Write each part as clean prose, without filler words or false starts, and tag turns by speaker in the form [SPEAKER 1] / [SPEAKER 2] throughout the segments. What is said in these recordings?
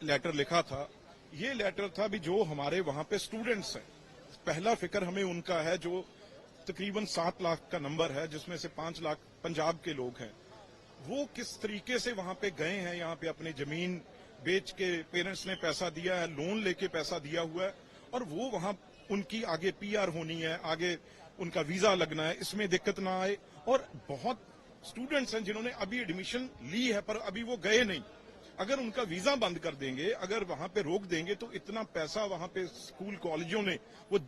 [SPEAKER 1] Letter लिखा था, ये लेटर था भी जो हमारे वहां पे स्टूडेंट्स हैं, पहला फिक्र हमें उनका है जो तकरीबन 7 लाख का नंबर है, जिसमें से 5 लाख पंजाब के लोग हैं। वो किस तरीके से वहां पे गए हैं, यहाँ पे अपनी जमीन बेच के पेरेंट्स ने पैसा दिया है, लोन लेके पैसा दिया हुआ है, और वो वहां उनकी आगे पीआर होनी है, आगे उनका वीजा लगना है, इसमें दिक्कत ना आए। और बहुत स्टूडेंट्स हैं जिन्होंने अभी एडमिशन ली है पर अभी वो गए नहीं। अगर उनका वीजा बंद कर देंगे, अगर वहां पे रोक देंगे, तो इतना पैसा वहां पे स्कूल कॉलेजों ने वो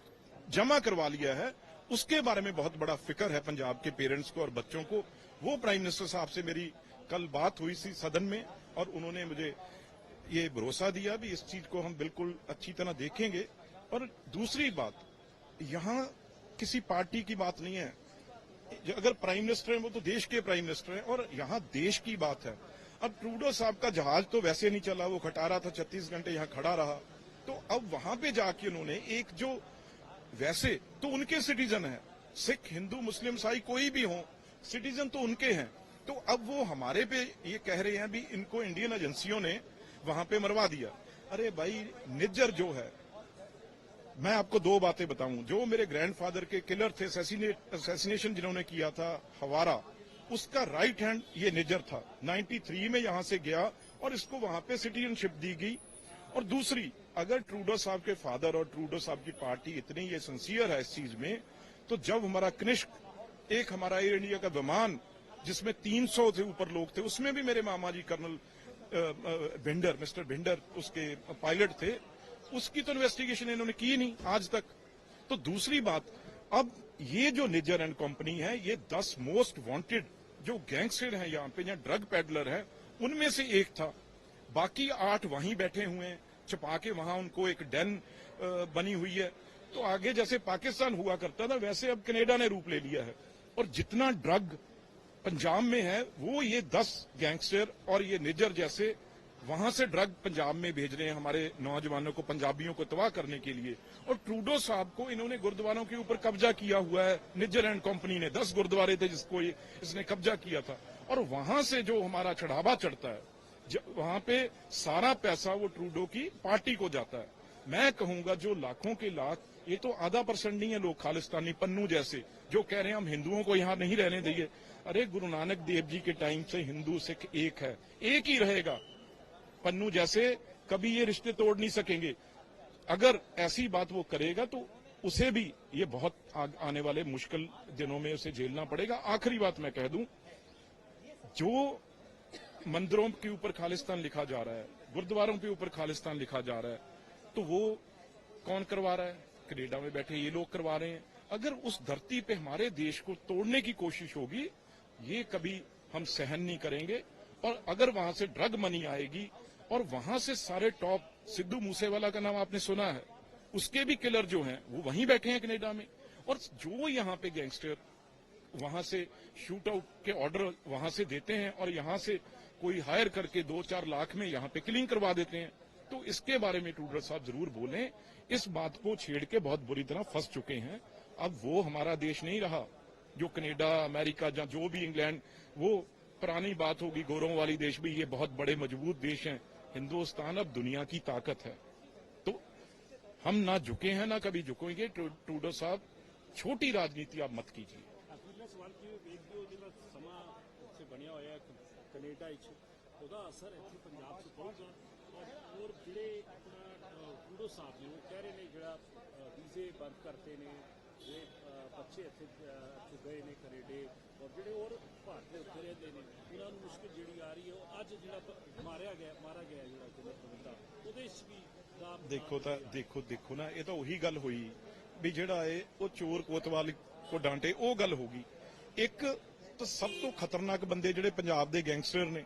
[SPEAKER 1] जमा करवा लिया है, उसके बारे में बहुत बड़ा फिक्र है पंजाब के पेरेंट्स को और बच्चों को। वो प्राइम मिनिस्टर साहब से मेरी कल बात हुई थी सदन में, और उन्होंने मुझे ये भरोसा दिया भी इस चीज को हम बिल्कुल अच्छी तरह देखेंगे। और दूसरी बात, यहाँ किसी पार्टी की बात नहीं है, अगर प्राइम मिनिस्टर है वो तो देश के प्राइम मिनिस्टर हैं, और यहाँ देश की बात है। अब ट्रूडो साहब का जहाज तो वैसे नहीं चला, वो खटारा था, 36 घंटे यहाँ खड़ा रहा। तो अब वहां पे जाके उन्होंने एक जो, वैसे तो उनके सिटीजन है, सिख हिंदू मुस्लिम ईसाई कोई भी हो, सिटीजन तो उनके हैं। तो अब वो हमारे पे ये कह रहे हैं भी इनको इंडियन एजेंसियों ने वहां पे मरवा दिया। अरे भाई, निज्जर जो है, मैं आपको 2 बातें बताऊं, जो मेरे ग्रैंडफादर के किलर थे, असैसिनेशन जिन्होंने किया था हवारा, उसका राइट हैंड ये निज्जर था। 93 में यहां से गया और इसको वहां पे सिटीजनशिप दी गई। और दूसरी, अगर ट्रूडो साहब के फादर और ट्रूडो साहब की पार्टी इतनी ये सिंसियर है इस चीज में, तो जब हमारा कनिष्क, एक हमारा एयर इंडिया का विमान जिसमें 300 से ऊपर लोग थे, उसमें भी मेरे मामा जी कर्नल भिंडर, मिस्टर भिंडर उसके पायलट थे, उसकी तो इन्वेस्टिगेशन इन्होंने की नहीं आज तक। तो दूसरी बात, अब ये जो निज्जर एंड कंपनी है, ये 10 मोस्ट वांटेड जो गैंगस्टर हैं यहाँ पे, यहाँ ड्रग पेडलर है, उनमें से एक था। बाकी 8 वहीं बैठे हुए हैं, छुपा के वहां उनको एक डेन बनी हुई है। तो आगे जैसे पाकिस्तान हुआ करता था, वैसे अब कनाडा ने रूप ले लिया है। और जितना ड्रग पंजाब में है, वो ये 10 गैंगस्टर और ये निज्जर जैसे वहां से ड्रग पंजाब में भेज रहे हैं, हमारे नौजवानों को, पंजाबियों को तबाह करने के लिए। और ट्रूडो साहब को इन्होंने गुरुद्वारों के ऊपर कब्जा किया हुआ है, निज्जर एंड कंपनी ने। 10 गुरुद्वारे थे जिसको इसने कब्जा किया था, और वहां से जो हमारा चढ़ावा चढ़ता है, वहां पे सारा पैसा वो ट्रूडो की पार्टी को जाता है। मैं कहूंगा जो लाखों के लाख, ये तो आधा % नहीं है लोग खालिस्तानी, पन्नू जैसे जो कह रहे हैं हम हिंदुओं को यहां नहीं रहने देंगे। अरे गुरु नानक देव जी के टाइम से हिंदू सिख एक है, एक ही रहेगा। पन्नू जैसे कभी ये रिश्ते तोड़ नहीं सकेंगे। अगर ऐसी बात वो करेगा तो उसे भी ये बहुत आने वाले मुश्किल दिनों में उसे झेलना पड़ेगा। आखिरी बात मैं कह दूं, जो मंदिरों के ऊपर खालिस्तान लिखा जा रहा है, गुरुद्वारों के ऊपर खालिस्तान लिखा जा रहा है, तो वो कौन करवा रहा है? कनाडा में बैठे ये लोग करवा रहे हैं। अगर उस धरती पे हमारे देश को तोड़ने की कोशिश होगी, ये कभी हम सहन नहीं करेंगे। और अगर वहां से ड्रग मनी आएगी, और वहां से सारे टॉप, सिद्धू मूसेवाला का नाम आपने सुना है, उसके भी किलर जो हैं वो वहीं बैठे हैं कनाडा में। और जो यहाँ पे गैंगस्टर वहां से शूट आउट के ऑर्डर वहां से देते हैं, और यहाँ से कोई हायर करके 2-4 लाख में यहाँ पे किलिंग करवा देते हैं। तो इसके बारे में ट्रूडो साहब जरूर बोलें। इस बात को छेड़ के बहुत बुरी तरह फंस चुके हैं। अब वो हमारा देश नहीं रहा जो कनाडा, अमेरिका, या जो भी इंग्लैंड, वो पुरानी बात होगी, गौरव वाली देश भी, ये बहुत बड़े मजबूत देश हैं। हिंदुस्तान अब दुनिया की ताकत है। तो हम ना झुके हैं, ना कभी झुकेंगे। ट्रूडो साहब, छोटी राजनीति आप मत कीजिए।
[SPEAKER 2] ਬਣਿਆ ਹੋਇਆ ਕੈਨੇਡਾ ਵਿੱਚ ਉਹਦਾ ਅਸਰ ਇੱਥੇ ਪੰਜਾਬ 'ਚ ਪਊਗਾ। ਔਰ ਜਿਹੜੇ ਆਪਣਾ ਟਰੂਡੋ ਸਾਹਿਬ ਨੇ ਉਹ ਕਹਿ ਰਹੇ ਨੇ ਜਿਹੜਾ ਵੀਜ਼ੇ ਬੰਦ ਕਰਤੇ ਨੇ, ਜਿਹੜੇ ਬੱਚੇ ਇੱਥੇ ਗਏ ਨੇ ਕੈਨੇਡੇ, ਔਰ ਜਿਹੜੇ ਹੋਰ ਭਾਰਤ ਦੇ ਉੱਤੇ ਰਹਿੰਦੇ ਨੇ, ਉਹਨਾਂ ਨੂੰ ਮੁਸ਼ਕਿਲ ਜਿਹੜੀ ਆ ਰਹੀ ਹੈ। ਉਹ ਅੱਜ ਜਿਹੜਾ ਮਾਰਾ ਗਿਆ ਜਿਹੜਾ ਬੰਦਾ, ਉਹਦੇ 'ਚ ਵੀ
[SPEAKER 1] ਦੇਖੋ ਨਾ, ਇਹ ਤਾਂ ਉਹੀ ਗੱਲ ਹੋਈ ਵੀ ਜਿਹੜਾ ਉਹ ਚੋਰ ਕੋਤਵਾਲ ਕੋ ਡਾਂਟੇ, ਉਹ ਗੱਲ ਹੋ ਗਈ। ਇੱਕ ਤਾਂ ਸਭ ਤੋਂ ਖਤਰਨਾਕ ਬੰਦੇ ਜਿਹੜੇ ਪੰਜਾਬ ਦੇ ਗੈਂਗਸਟਰ ਨੇ,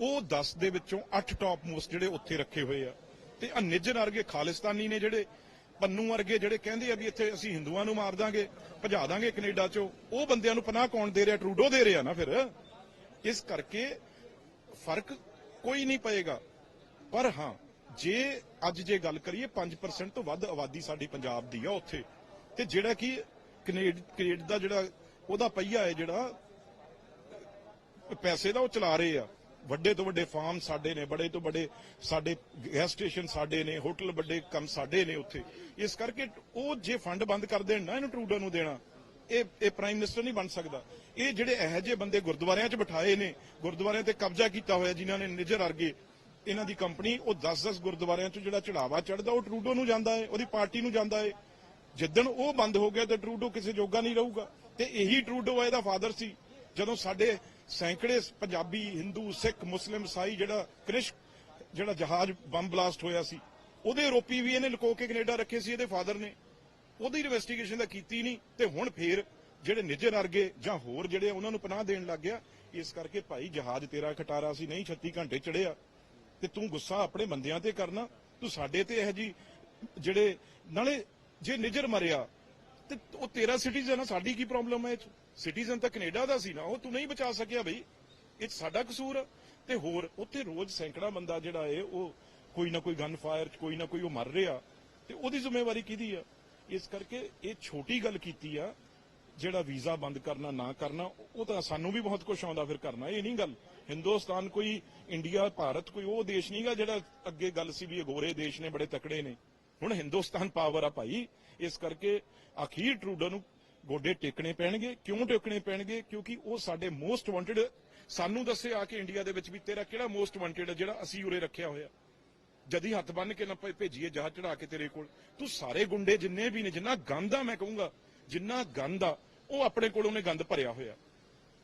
[SPEAKER 1] ਉਹ 10 ਦੇ ਵਿੱਚੋਂ 8 ਟੌਪ ਮੋਸਟ ਜਿਹੜੇ ਉੱਥੇ ਰੱਖੇ ਹੋਏ ਆ। ਤੇ ਆ ਨਿੱਜਰ ਵਰਗੇ ਖਾਲਿਸਤਾਨੀ ਨੇ, ਜਿਹੜੇ ਪੰਨੂ ਵਰਗੇ ਜਿਹੜੇ ਕਹਿੰਦੇ ਆ ਵੀ ਇੱਥੇ ਅਸੀਂ ਹਿੰਦੂਆਂ ਨੂੰ ਮਾਰ ਦਾਂਗੇ, ਭਜਾ ਦਾਂਗੇ ਕੈਨੇਡਾ ਚੋਂ, ਉਹ ਬੰਦਿਆਂ ਨੂੰ ਪਨਾਹ ਕੌਣ ਦੇ ਰਿਹਾ? ਟਰੂਡੋ ਦੇ ਰਿਹਾ ਨਾ। ਫਿਰ ਇਸ ਕਰਕੇ ਫਰਕ ਕੋਈ ਨਹੀਂ ਪਏਗਾ। ਪਰ ਹਾਂ, ਜੇ ਅੱਜ ਜੇ ਗੱਲ ਕਰੀਏ 5% ਤੋਂ ਵੱਧ ਆਬਾਦੀ ਸਾਡੀ ਪੰਜਾਬ ਦੀ ਆ ਉੱਥੇ, ਤੇ ਜਿਹੜਾ ਕਿ ਕੈਨੇਡਾ ਦਾ ਜਿਹੜਾ ਉਹਦਾ ਪਹੀਆ ਹੈ, ਜਿਹੜਾ ਪੈਸੇ ਦਾ ਉਹ ਚਲਾ ਰਹੇ ਆ, ਵੱਡੇ ਤੋਂ ਵੱਡੇ ਫਾਰਮ ਸਾਡੇ ਨੇ, ਬੜੇ ਤੋਂ ਬੜੇ ਸਾਡੇ ਗੈਸ ਸਟੇਸ਼ਨ ਸਾਡੇ ਨੇ, ਹੋਟਲ ਵੱਡੇ ਕੰਮ ਸਾਡੇ ਨੇ ਉੱਥੇ। ਇਸ ਕਰਕੇ ਉਹ ਜੇ ਫੰਡ ਬੰਦ ਕਰ ਦੇਣ ਨਾ ਇਹਨੂੰ ਟਰੂਡੋ ਨੂੰ ਦੇਣਾ, ਇਹ ਪ੍ਰਾਈਮ ਮਿਨਿਸਟਰ ਨਹੀਂ ਬਣ ਸਕਦਾ। ਇਹ ਜਿਹੜੇ ਇਹੋ ਜਿਹੇ ਬੰਦੇ ਗੁਰਦੁਆਰਿਆਂ 'ਚ ਬਿਠਾਏ ਨੇ, ਗੁਰਦੁਆਰਿਆਂ ਤੇ ਕਬਜ਼ਾ ਕੀਤਾ ਹੋਇਆ ਜਿਨ੍ਹਾਂ ਨੇ, ਨਿਜਰ ਵਰਗੇ ਇਹਨਾਂ ਦੀ ਕੰਪਨੀ, ਉਹ 10-10 ਗੁਰਦੁਆਰਿਆਂ 'ਚ ਜਿਹੜਾ ਚੜਾਵਾ ਚੜਦਾ ਉਹ ਟਰੂਡੋ ਨੂੰ ਜਾਂਦਾ ਹੈ, ਉਹਦੀ ਪਾਰਟੀ ਨੂੰ ਜਾਂਦਾ ਹੈ। ਜਿੱਦਣ ਉਹ ਬੰਦ ਹੋ ਗਿਆ ਤਾਂ ਟਰੂਡੋ ਕਿਸੇ ਜੋਗਾ ਨਹੀਂ ਰਹੂਗਾ। ਤੇ ਇਹੀ ਟਰੂਡੋ ਇਹਦਾ ਫਾਦਰ ਸੀ। ਜਦੋਂ ਸਾਡੇ ਸੈਂਕੜੇ ਪੰਜਾਬੀ, ਹਿੰਦੂ, ਸਿੱਖ, ਮੁਸਲਿਮ, ਈਸਾਈ ਜਿਹੜਾ ਕ੍ਰਿਸ਼ ਜਿਹੜਾ ਜਹਾਜ਼ ਬੰਬ ਬਲਾਸਟ ਹੋਇਆ ਸੀ, ਉਹਦੇ ਆਰੋਪੀ ਵੀ ਇਹਨੇ ਲੁਕੋ ਕੇ ਕੈਨੇਡਾ ਰੱਖੇ ਸੀ ਇਹਦੇ ਫਾਦਰ ਨੇ। ਉਹਦੀ ਇਨਵੈਸਟੀਗੇਸ਼ਨ ਤਾਂ ਕੀਤੀ ਨਹੀਂ ਤੇ ਹੁਣ ਫੇਰ ਜਿਹੜੇ ਨਿੱਜਰ ਵਰਗੇ ਜਾਂ ਹੋਰ ਜਿਹੜੇ ਉਹਨਾਂ ਨੂੰ ਪਨਾਹ ਦੇਣ ਲੱਗ ਗਿਆ। ਇਸ ਕਰਕੇ ਭਾਈ ਜਹਾਜ਼ ਤੇਰਾ ਖਟਾਰਾ ਸੀ, ਨਹੀਂ 36 ਘੰਟੇ ਚੜਿਆ ਤੇ ਤੂੰ ਗੁੱਸਾ ਆਪਣੇ ਬੰਦਿਆਂ ਤੇ ਕਰਨਾ, ਤੂੰ ਸਾਡੇ ਤੇ ਇਹ ਜੀ ਜਿਹੜੇ ਨਾਲੇ ਜੇ ਨਿੱਜਰ ਮਰਿਆ ਤੇ ਉਹ ਤੇਰਾ ਸਿਟੀਜ਼ਨ ਆ, ਸਾਡੀ ਕੀ ਪ੍ਰੋਬਲਮ ਹੈ? ਸਿਟੀਜ਼ਨ ਤਾਂ ਕੈਨੇਡਾ ਦਾ ਸੀ ਨਾ, ਉਹ ਤੂੰ ਨਹੀਂ ਬਚਾ ਸਕਿਆ ਬਈ, ਇਹ ਸਾਡਾ ਕਸੂਰ ਆ। ਤੇ ਹੋਰ ਉੱਥੇ ਰੋਜ਼ ਸੈਂਕੜਾ ਬੰਦਾ ਜਿਹੜਾ ਹੈ ਉਹ ਕੋਈ ਨਾ ਕੋਈ ਗਨ ਫਾਇਰ ਚ ਕੋਈ ਨਾ ਕੋਈ ਉਹ ਮਰ ਰਿਹਾ, ਤੇ ਉਹਦੀ ਜ਼ਿੰਮੇਵਾਰੀ ਕਿਹਦੀ ਆ? ਇਸ ਕਰਕੇ ਇਹ ਛੋਟੀ ਗੱਲ ਕੀਤੀ ਆ, ਜਿਹੜਾ ਵੀਜ਼ਾ ਬੰਦ ਕਰਨਾ ਨਾ ਕਰਨਾ, ਉਹ ਤਾਂ ਸਾਨੂੰ ਵੀ ਬਹੁਤ ਕੁਝ ਆਉਂਦਾ ਫਿਰ ਕਰਨਾ, ਇਹ ਨਹੀਂ ਗੱਲ। ਹਿੰਦੁਸਤਾਨ ਕੋਈ ਇੰਡੀਆ, ਭਾਰਤ ਕੋਈ ਉਹ ਦੇਸ਼ ਨਹੀਂਗਾ ਜਿਹੜਾ ਅੱਗੇ ਗੱਲ ਸੀ ਵੀ ਇਹ ਗੋਰੇ ਦੇਸ਼ ਨੇ, ਬੜੇ ਤਕੜੇ ਨੇ। ਹੁਣ ਹਿੰਦੁਸਤਾਨ ਪਾਵਰ ਆ ਭਾਈ। ਇਸ ਕਰਕੇ ਅਖੀਰ ਟਰੂਡੋ ਨੂੰ ਗੋਡੇ ਟੇਕਣੇ ਪੈਣਗੇ। ਕਿਉਂ ਟੇਕਣੇ ਪੈਣਗੇ? ਕਿਉਂਕਿ ਉਹ ਸਾਡੇ ਮੋਸਟ ਵਾਂਟਡ, ਸਾਨੂੰ ਦੱਸੇ ਆ ਕੇ ਇੰਡੀਆ ਦੇ ਵਿੱਚ ਵੀ ਤੇਰਾ ਕਿਹੜਾ ਮੋਸਟ ਵਾਂਟਡ ਹੈ ਜਿਹੜਾ ਅਸੀਂ ਉਰੇ ਰੱਖਿਆ ਹੋਇਆ। ਜਦੀ ਹੱਥ ਬੰਨ ਕੇ ਨਾ ਭੇਜੀਏ ਜਹਾਜ਼ ਚੜਾ ਕੇ ਤੇਰੇ ਕੋਲ। ਤੂੰ ਸਾਰੇ ਗੁੰਡੇ ਜਿੰਨੇ ਵੀ ਨੇ, ਜਿੰਨਾ ਗੰਦ ਆ, ਮੈਂ ਕਹੂੰਗਾ ਜਿੰਨਾ ਗੰਦ ਆ, ਉਹ ਆਪਣੇ ਕੋਲ ਉਹਨੇ ਗੰਦ ਭਰਿਆ ਹੋਇਆ।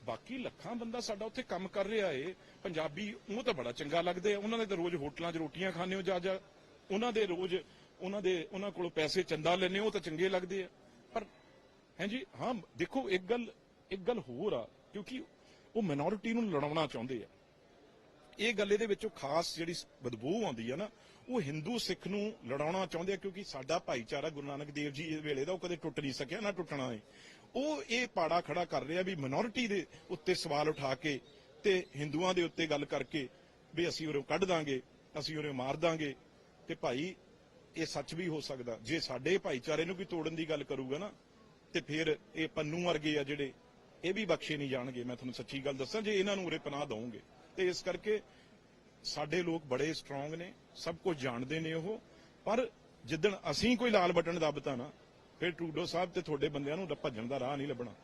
[SPEAKER 1] ਬਾਕੀ ਲੱਖਾਂ ਬੰਦਾ ਸਾਡਾ ਉੱਥੇ ਕੰਮ ਕਰ ਰਿਹਾ ਏ, ਪੰਜਾਬੀ, ਉਹ ਤਾਂ ਬੜਾ ਚੰਗਾ ਲੱਗਦੇ ਆ। ਉਹਨਾਂ ਦੇ ਤਾਂ ਰੋਜ਼ ਹੋਟਲਾਂ 'ਚ ਰੋਟੀਆਂ ਖਾਣੇ ਹੋ ਜਾ, ਉਹਨਾਂ ਦੇ ਰੋਜ਼ ਉਹਨਾਂ ਕੋਲੋਂ ਪੈਸੇ ਚੰਦਾ ਲੈਣੇ, ਉਹ ਤਾਂ ਚੰਗੇ ਲੱਗਦੇ ਆ। ਪਰ ਹਾਂਜੀ ਹਾਂ, ਦੇਖੋ ਇੱਕ ਗੱਲ ਹੋਰ ਆ, ਕਿਉਂਕਿ ਉਹ ਮਿਨੋਰਿਟੀ ਨੂੰ ਲੜਾਉਣਾ ਚਾਹੁੰਦੇ ਆ। ਇਹ ਗੱਲ ਇਹਦੇ ਵਿੱਚੋਂ ਖਾਸ ਜਿਹੜੀ ਬਦਬੂ ਆਉਂਦੀ ਆ ਨਾ, ਉਹ ਹਿੰਦੂ ਸਿੱਖ ਨੂੰ ਲੜਾਉਣਾ ਚਾਹੁੰਦੇ ਆ, ਕਿਉਂਕਿ ਸਾਡਾ ਭਾਈਚਾਰਾ ਗੁਰੂ ਨਾਨਕ ਦੇਵ ਜੀ ਇਸ ਵੇਲੇ ਦਾ ਉਹ ਕਦੇ ਟੁੱਟ ਨਹੀਂ ਸਕਿਆ, ਨਾ ਟੁੱਟਣਾ ਹੈ। ਉਹ ਇਹ ਪਾੜਾ ਖੜਾ ਕਰ ਰਿਹਾ ਵੀ ਮਿਨੋਰਿਟੀ ਦੇ ਉੱਤੇ ਸਵਾਲ ਉਠਾ ਕੇ ਤੇ ਹਿੰਦੂਆਂ ਦੇ ਉੱਤੇ ਗੱਲ ਕਰਕੇ ਵੀ ਅਸੀਂ ਉਰੇ ਕੱਢ ਦਾਂਗੇ, ਅਸੀਂ ਉਰੇ ਮਾਰ ਦਾਂਗੇ। ਤੇ ਭਾਈ ਇਹ ਸੱਚ ਵੀ ਹੋ ਸਕਦਾ, ਜੇ ਸਾਡੇ ਭਾਈਚਾਰੇ ਨੂੰ ਵੀ ਤੋੜਨ ਦੀ ਗੱਲ ਕਰੂਗਾ ਨਾ, ਤੇ ਫਿਰ ਇਹ ਪੰਨੂ ਵਰਗੇ ਆ ਜਿਹੜੇ, ਇਹ ਵੀ ਬਖਸ਼ੇ ਨਹੀਂ ਜਾਣਗੇ। ਮੈਂ ਤੁਹਾਨੂੰ ਸੱਚੀ ਗੱਲ ਦੱਸਾਂ, ਜੇ ਇਹਨਾਂ ਨੂੰ ਉਰੇ ਪਨਾਹ ਦਊਂਗੇ। ਤੇ ਇਸ ਕਰਕੇ ਸਾਡੇ ਲੋਕ ਬੜੇ ਸਟਰੋਂਗ ਨੇ, ਸਭ ਕੁਝ ਜਾਣਦੇ ਨੇ ਉਹ। ਪਰ ਜਿੱਦਣ ਅਸੀਂ ਕੋਈ ਲਾਲ ਬਟਨ ਦੱਬਤਾ ਨਾ, ਫਿਰ ਟਰੂਡੋ ਸਾਹਿਬ ਤੇ ਤੁਹਾਡੇ ਬੰਦਿਆਂ ਨੂੰ ਭੱਜਣ ਦਾ ਰਾਹ ਨਹੀਂ ਲੱਭਣਾ।